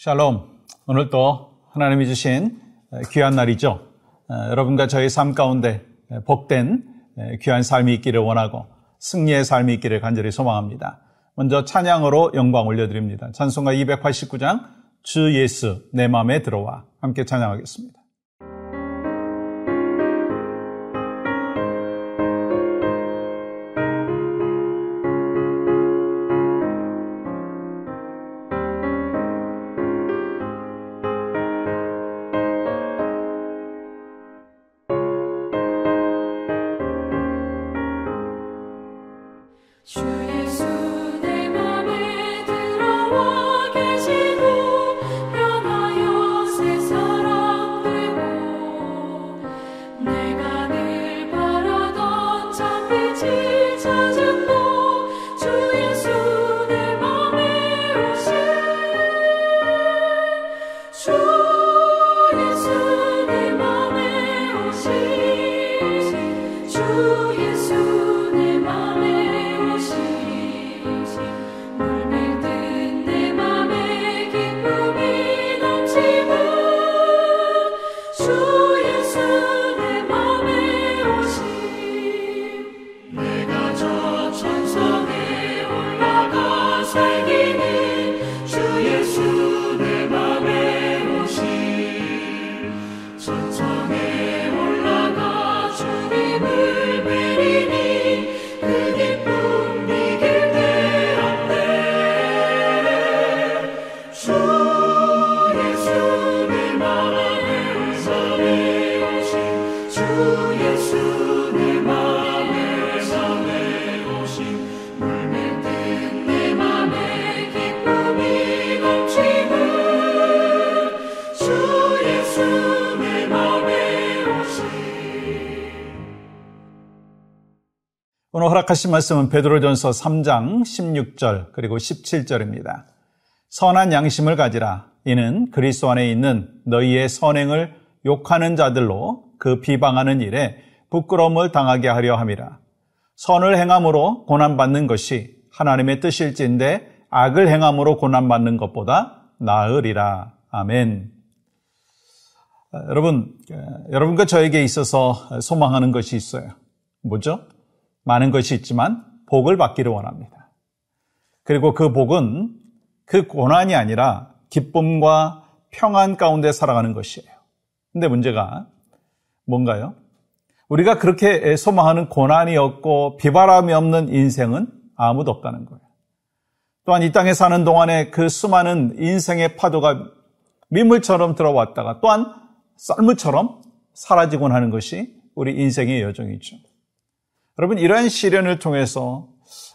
샬롬. 오늘 또 하나님이 주신 귀한 날이죠. 여러분과 저의 삶 가운데 복된 귀한 삶이 있기를 원하고 승리의 삶이 있기를 간절히 소망합니다. 먼저 찬양으로 영광 올려드립니다. 찬송가 289장 주 예수 내 맘에 들어와 함께 찬양하겠습니다. 오늘 허락하신 말씀은 베드로전서 3장 16절 그리고 17절입니다. 선한 양심을 가지라. 이는 그리스도 안에 있는 너희의 선행을 욕하는 자들로 그 비방하는 일에 부끄러움을 당하게 하려 함이라. 선을 행함으로 고난받는 것이 하나님의 뜻일진데 악을 행함으로 고난받는 것보다 나으리라. 아멘. 여러분과 저에게 있어서 소망하는 것이 있어요. 뭐죠? 많은 것이 있지만 복을 받기를 원합니다. 그리고 그 복은 그 고난이 아니라 기쁨과 평안 가운데 살아가는 것이에요. 근데 문제가 뭔가요? 우리가 그렇게 소망하는 고난이 없고 비바람이 없는 인생은 아무도 없다는 거예요. 또한 이 땅에 사는 동안에 그 수많은 인생의 파도가 민물처럼 들어왔다가 또한 썰물처럼 사라지곤 하는 것이 우리 인생의 여정이죠. 여러분, 이러한 시련을 통해서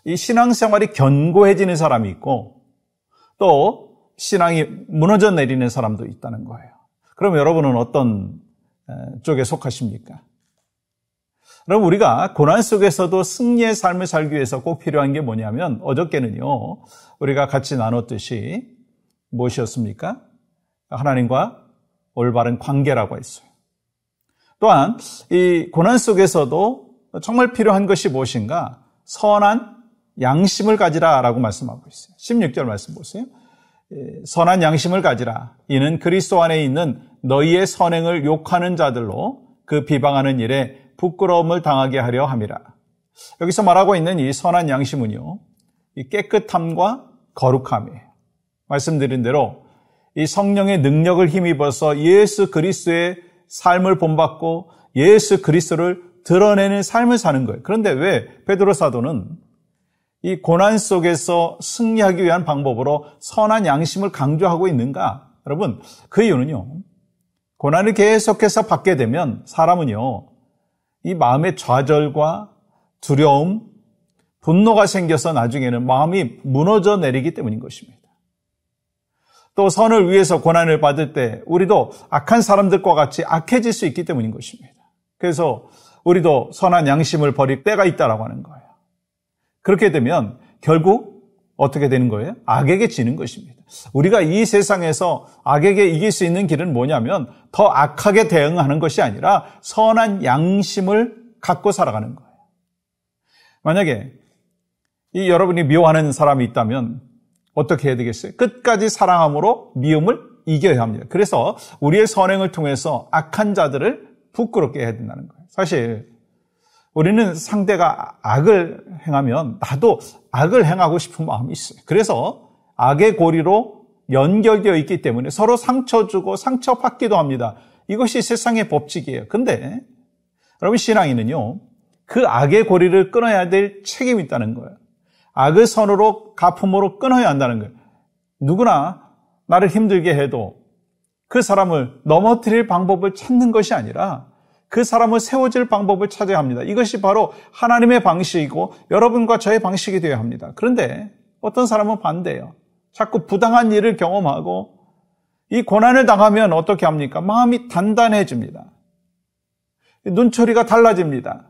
이 신앙생활이 견고해지는 사람이 있고 또 신앙이 무너져 내리는 사람도 있다는 거예요. 그럼 여러분은 어떤 쪽에 속하십니까? 여러분, 우리가 고난 속에서도 승리의 삶을 살기 위해서 꼭 필요한 게 뭐냐면 어저께는요, 우리가 같이 나눴듯이 무엇이었습니까? 하나님과 올바른 관계라고 했어요. 또한 이 고난 속에서도 정말 필요한 것이 무엇인가? 선한 양심을 가지라라고 말씀하고 있어요. 16절 말씀 보세요. 선한 양심을 가지라. 이는 그리스도 안에 있는 너희의 선행을 욕하는 자들로 그 비방하는 일에 부끄러움을 당하게 하려 함이라. 여기서 말하고 있는 이 선한 양심은요, 이 깨끗함과 거룩함이에요. 말씀드린 대로 이 성령의 능력을 힘입어서 예수 그리스도의 삶을 본받고 예수 그리스도를 드러내는 삶을 사는 거예요. 그런데 왜 베드로 사도는 이 고난 속에서 승리하기 위한 방법으로 선한 양심을 강조하고 있는가? 여러분, 그 이유는요, 고난을 계속해서 받게 되면 사람은요, 이 마음의 좌절과 두려움, 분노가 생겨서 나중에는 마음이 무너져 내리기 때문인 것입니다. 또 선을 위해서 고난을 받을 때 우리도 악한 사람들과 같이 악해질 수 있기 때문인 것입니다. 그래서 우리도 선한 양심을 버릴 때가 있다라고 하는 거예요. 그렇게 되면 결국 어떻게 되는 거예요? 악에게 지는 것입니다. 우리가 이 세상에서 악에게 이길 수 있는 길은 뭐냐면 더 악하게 대응하는 것이 아니라 선한 양심을 갖고 살아가는 거예요. 만약에 이 여러분이 미워하는 사람이 있다면 어떻게 해야 되겠어요? 끝까지 사랑함으로 미움을 이겨야 합니다. 그래서 우리의 선행을 통해서 악한 자들을 부끄럽게 해야 된다는 거예요. 사실 우리는 상대가 악을 행하면 나도 악을 행하고 싶은 마음이 있어요. 그래서 악의 고리로 연결되어 있기 때문에 서로 상처 주고 상처받기도 합니다. 이것이 세상의 법칙이에요. 근데 여러분, 신앙인은요, 그 악의 고리를 끊어야 될 책임이 있다는 거예요. 악의 선으로 가품으로 끊어야 한다는 거예요. 누구나 나를 힘들게 해도 그 사람을 넘어뜨릴 방법을 찾는 것이 아니라 그 사람을 세워줄 방법을 찾아야 합니다. 이것이 바로 하나님의 방식이고 여러분과 저의 방식이 되어야 합니다. 그런데 어떤 사람은 반대예요. 자꾸 부당한 일을 경험하고 이 고난을 당하면 어떻게 합니까? 마음이 단단해집니다. 눈초리가 달라집니다.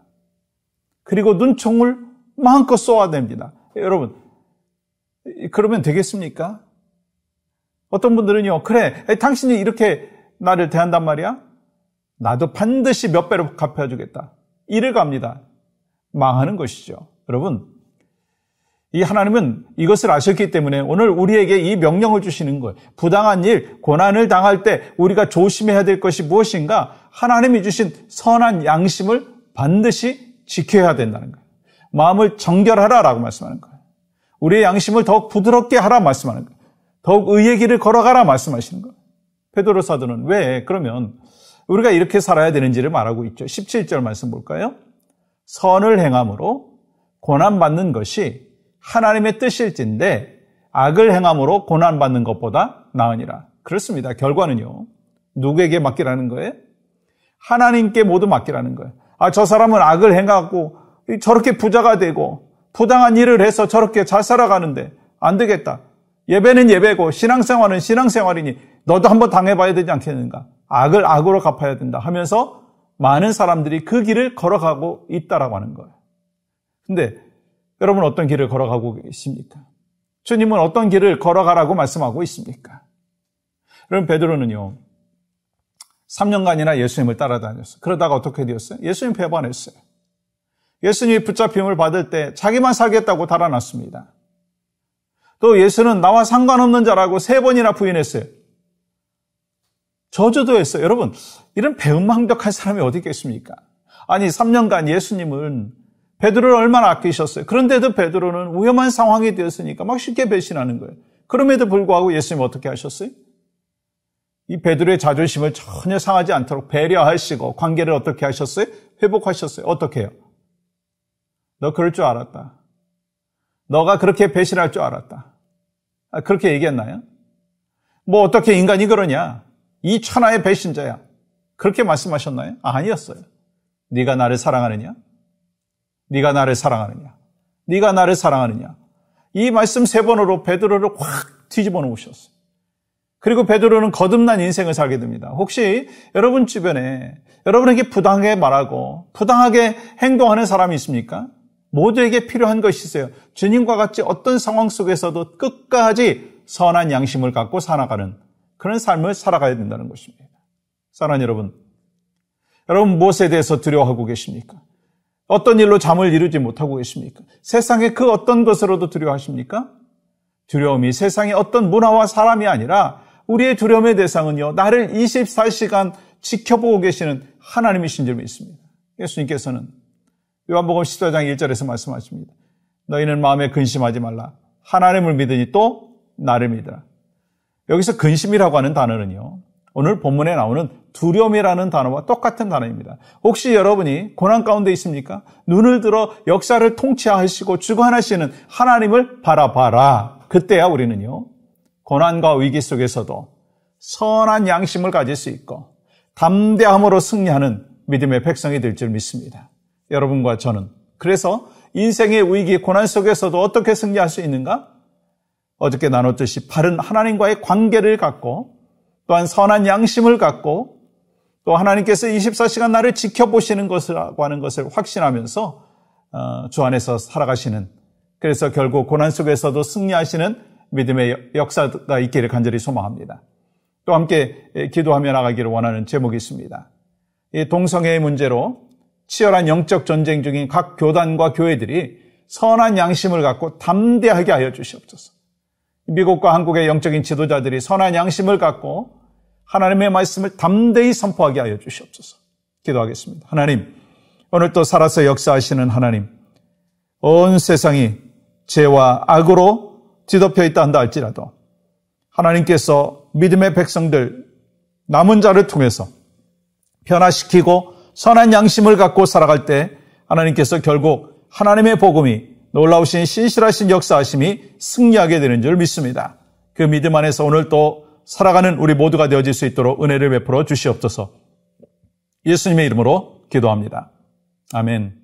그리고 눈총을 마음껏 쏘아댑니다. 여러분, 그러면 되겠습니까? 어떤 분들은요, 그래, 당신이 이렇게 나를 대한단 말이야? 나도 반드시 몇 배로 갚아주겠다. 이를 갑니다. 망하는 것이죠. 여러분, 이 하나님은 이것을 아셨기 때문에 오늘 우리에게 이 명령을 주시는 거예요. 부당한 일, 고난을 당할 때 우리가 조심해야 될 것이 무엇인가? 하나님이 주신 선한 양심을 반드시 지켜야 된다는 거예요. 마음을 정결하라라고 말씀하는 거예요. 우리의 양심을 더욱 부드럽게 하라 말씀하는 거예요. 더욱 의의 길을 걸어가라 말씀하시는 거예요. 베드로 사도는 왜 그러면 우리가 이렇게 살아야 되는지를 말하고 있죠. 17절 말씀 볼까요? 선을 행함으로 고난받는 것이 하나님의 뜻일진데 악을 행함으로 고난받는 것보다 나으니라. 그렇습니다. 결과는요. 누구에게 맡기라는 거예요? 하나님께 모두 맡기라는 거예요. 저 사람은 악을 행하고 저렇게 부자가 되고 부당한 일을 해서 저렇게 잘 살아가는데 안 되겠다. 예배는 예배고 신앙생활은 신앙생활이니 너도 한번 당해봐야 되지 않겠는가. 악을 악으로 갚아야 된다 하면서 많은 사람들이 그 길을 걸어가고 있다라고 하는 거예요. 근데 여러분 어떤 길을 걸어가고 계십니까? 주님은 어떤 길을 걸어가라고 말씀하고 있습니까? 여러분 베드로는요. 3년간이나 예수님을 따라다녔어요. 그러다가 어떻게 되었어요? 예수님 배반했어요. 예수님이 붙잡힘을 받을 때 자기만 살겠다고 달아났습니다. 또 예수는 나와 상관없는 자라고 3번이나 부인했어요. 저주도 했어요. 여러분, 이런 배은망덕한 사람이 어디 있겠습니까? 아니, 3년간 예수님은 베드로를 얼마나 아끼셨어요. 그런데도 베드로는 위험한 상황이 되었으니까 막 쉽게 배신하는 거예요. 그럼에도 불구하고 예수님 어떻게 하셨어요? 이 베드로의 자존심을 전혀 상하지 않도록 배려하시고 관계를 어떻게 하셨어요? 회복하셨어요. 어떻게 해요? 너 그럴 줄 알았다. 너가 그렇게 배신할 줄 알았다. 그렇게 얘기했나요? 뭐 어떻게 인간이 그러냐? 이 천하의 배신자야. 그렇게 말씀하셨나요? 아니었어요. 네가 나를 사랑하느냐? 네가 나를 사랑하느냐? 네가 나를 사랑하느냐? 이 말씀 3번으로 베드로를 확 뒤집어 놓으셨어요. 그리고 베드로는 거듭난 인생을 살게 됩니다. 혹시 여러분 주변에 여러분에게 부당하게 말하고 부당하게 행동하는 사람이 있습니까? 모두에게 필요한 것이 있어요. 주님과 같이 어떤 상황 속에서도 끝까지 선한 양심을 갖고 살아가는 그런 삶을 살아가야 된다는 것입니다. 사랑하는 여러분, 여러분 무엇에 대해서 두려워하고 계십니까? 어떤 일로 잠을 이루지 못하고 계십니까? 세상의 그 어떤 것으로도 두려워하십니까? 두려움이 세상의 어떤 문화와 사람이 아니라 우리의 두려움의 대상은요, 나를 24시간 지켜보고 계시는 하나님이신 줄 믿습니다. 예수님께서는 요한복음 14장 1절에서 말씀하십니다. 너희는 마음에 근심하지 말라. 하나님을 믿으니 또 나를 믿으라. 여기서 근심이라고 하는 단어는요, 오늘 본문에 나오는 두려움이라는 단어와 똑같은 단어입니다. 혹시 여러분이 고난 가운데 있습니까? 눈을 들어 역사를 통치하시고 주관하시는 하나님을 바라봐라. 그때야 우리는요, 고난과 위기 속에서도 선한 양심을 가질 수 있고 담대함으로 승리하는 믿음의 백성이 될 줄 믿습니다. 여러분과 저는 그래서 인생의 위기, 고난 속에서도 어떻게 승리할 수 있는가? 어저께 나눴듯이 바른 하나님과의 관계를 갖고 또한 선한 양심을 갖고 또 하나님께서 24시간 나를 지켜보시는 것이라고 하는 것을 확신하면서 주 안에서 살아가시는, 그래서 결국 고난 속에서도 승리하시는 믿음의 역사가 있기를 간절히 소망합니다. 또 함께 기도하며 나가기를 원하는 제목이 있습니다. 이 동성애의 문제로 치열한 영적 전쟁 중인 각 교단과 교회들이 선한 양심을 갖고 담대하게 하여 주시옵소서. 미국과 한국의 영적인 지도자들이 선한 양심을 갖고 하나님의 말씀을 담대히 선포하게 하여 주시옵소서. 기도하겠습니다. 하나님, 오늘 또 살아서 역사하시는 하나님, 온 세상이 죄와 악으로 뒤덮여 있다 한다 할지라도 하나님께서 믿음의 백성들, 남은 자를 통해서 변화시키고 선한 양심을 갖고 살아갈 때 하나님께서 결국 하나님의 복음이 놀라우신 신실하신 역사하심이 승리하게 되는 줄 믿습니다. 그 믿음 안에서 오늘 또 살아가는 우리 모두가 되어질 수 있도록 은혜를 베풀어 주시옵소서. 예수님의 이름으로 기도합니다. 아멘.